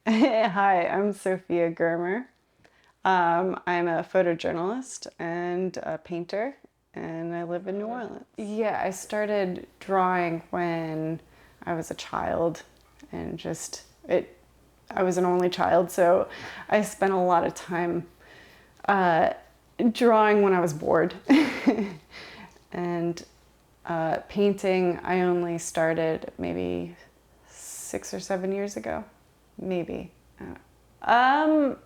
Hi, I'm Sophia Germer. I'm a photojournalist and a painter, and I live in New Orleans. Yeah, I started drawing when I was a child, and I was an only child, so I spent a lot of time drawing when I was bored. And painting, I only started maybe 6 or 7 years ago, maybe. Um,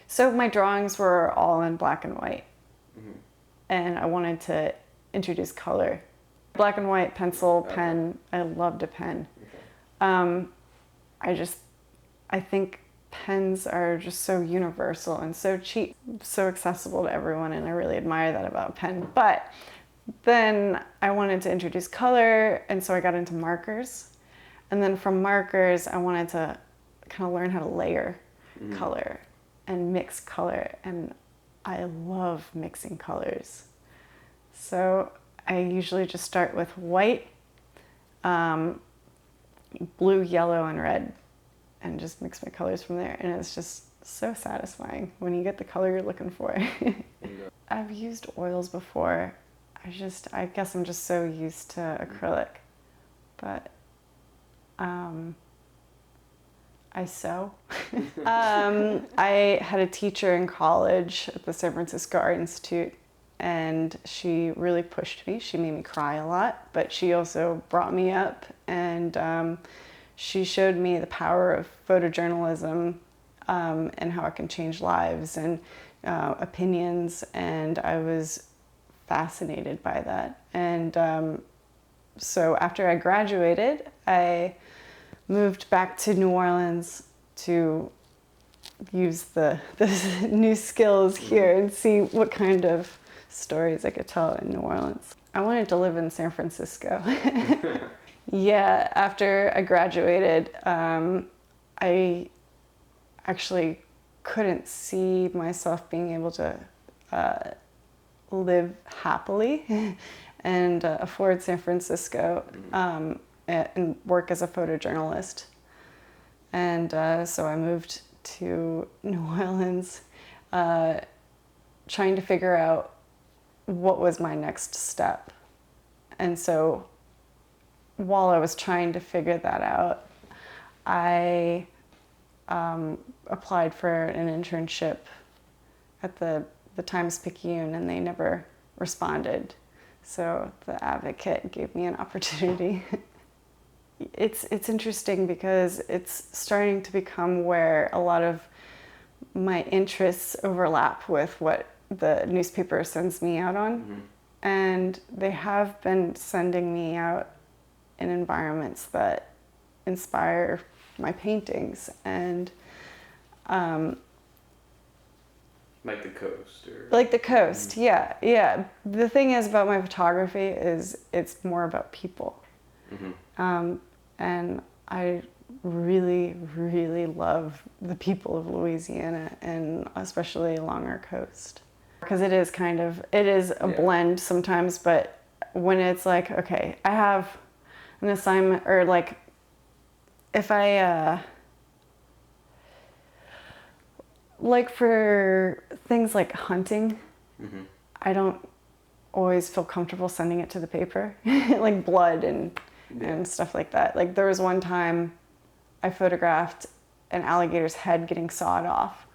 so my drawings were all in black and white, and I wanted to introduce color. Black and white, pencil, pen. I loved a pen. Um, I think pens are just so universal and so cheap, so accessible to everyone, and I really admire that about a pen. But then I wanted to introduce color, and so I got into markers. And then from markers, I wanted to kind of learn how to layer color and mix color, and I love mixing colors. So I usually just start with white, blue, yellow, and red, and just mix my colors from there, and it's just so satisfying when you get the color you're looking for. I've used oils before. I guess I'm just so used to acrylic, but I sew. I had a teacher in college at the San Francisco Art Institute, and she really pushed me. She made me cry a lot, but she also brought me up, and she showed me the power of photojournalism, and how it can change lives and opinions, and I was fascinated by that. And so after I graduated, I moved back to New Orleans to use the new skills here and see what kind of stories I could tell in New Orleans. I wanted to live in San Francisco. Yeah, after I graduated, I actually couldn't see myself being able to live happily and afford San Francisco and work as a photojournalist. And so I moved to New Orleans, trying to figure out what was my next step. And so while I was trying to figure that out, I applied for an internship at the Times-Picayune, and they never responded. So the Advocate gave me an opportunity. It's interesting because it's starting to become where a lot of my interests overlap with what the newspaper sends me out on. And they have been sending me out in environments that inspire my paintings, and like the coast, or like the coast. Yeah. The thing is about my photography is it's more about people. And I really, really love the people of Louisiana, and especially along our coast. Because it is a blend sometimes, but when it's like, okay, I have an assignment, or like, if I, like for things like hunting, I don't always feel comfortable sending it to the paper, like blood and stuff like that. Like there was one time I photographed an alligator's head getting sawed off,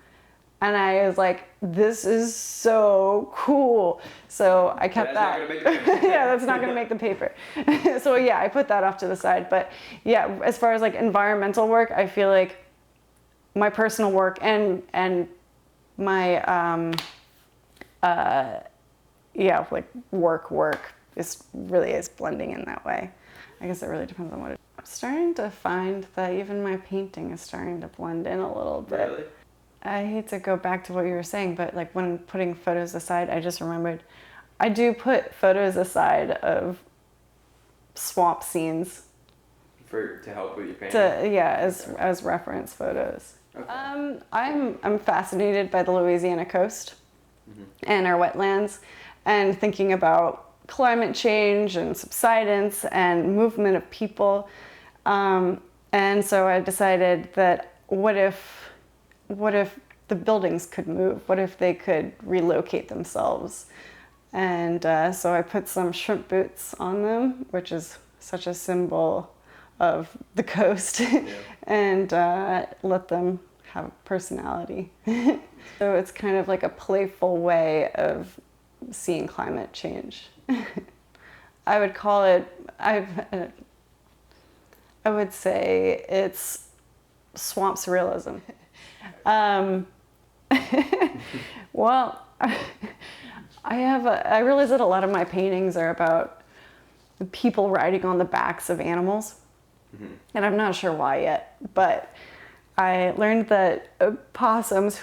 and I was like, this is so cool. So I kept that. Yeah, that's not gonna make the paper. So yeah, I put that off to the side. But yeah, as far as like environmental work, I feel like my personal work and my like work is blending in that way. I guess it really depends on what it is. I'm starting to find that even my painting is starting to blend in a little bit. Really? I hate to go back to what you were saying, but like when putting photos aside, I just remembered I do put photos aside of swamp scenes To help with your painting? as reference photos. Okay. I'm fascinated by the Louisiana coast and our wetlands, and thinking about climate change and subsidence and movement of people. And so I decided that what if the buildings could move? What if they could relocate themselves? And so I put some shrimp boots on them, which is such a symbol of the coast, and let them have personality. So it's kind of like a playful way of seeing climate change. I would call it, I would say it's swamp surrealism. Well, I realize that a lot of my paintings are about people riding on the backs of animals. Mm-hmm. And I'm not sure why yet, but I learned that possums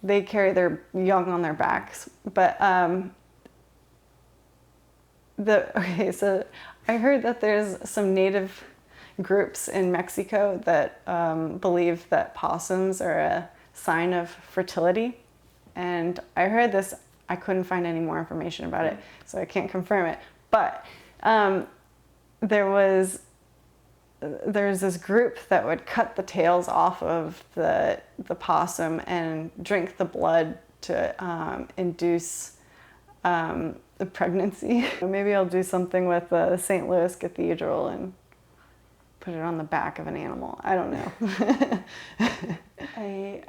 they carry their young on their backs. But so I heard that there's some native groups in Mexico that believe that possums are a sign of fertility. And I heard this, I couldn't find any more information about it, so I can't confirm it. But there's this group that would cut the tails off of the possum and drink the blood to induce the pregnancy. Maybe I'll do something with the St. Louis Cathedral and put it on the back of an animal. I don't know.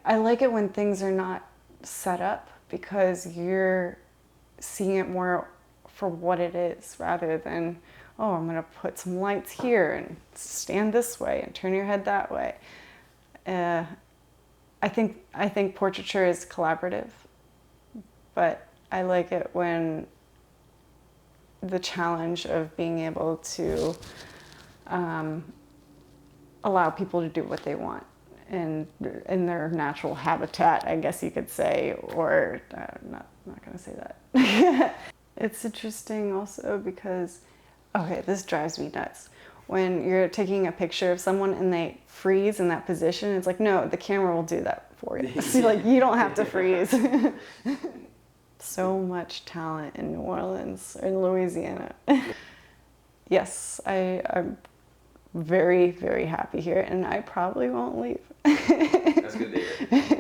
I like it when things are not set up, because you're seeing it more for what it is rather than, oh, I'm going to put some lights here and stand this way and turn your head that way. I think portraiture is collaborative, but I like it when the challenge of being able to allow people to do what they want in their natural habitat, I guess you could say, or not going to say that. It's interesting also because, okay, this drives me nuts. When you're taking a picture of someone and they freeze in that position, it's like, no, the camera will do that for you. So like, you don't have to freeze. So much talent in New Orleans, or in Louisiana. Yes, I'm very, very happy here, and I probably won't leave. That's good to hear.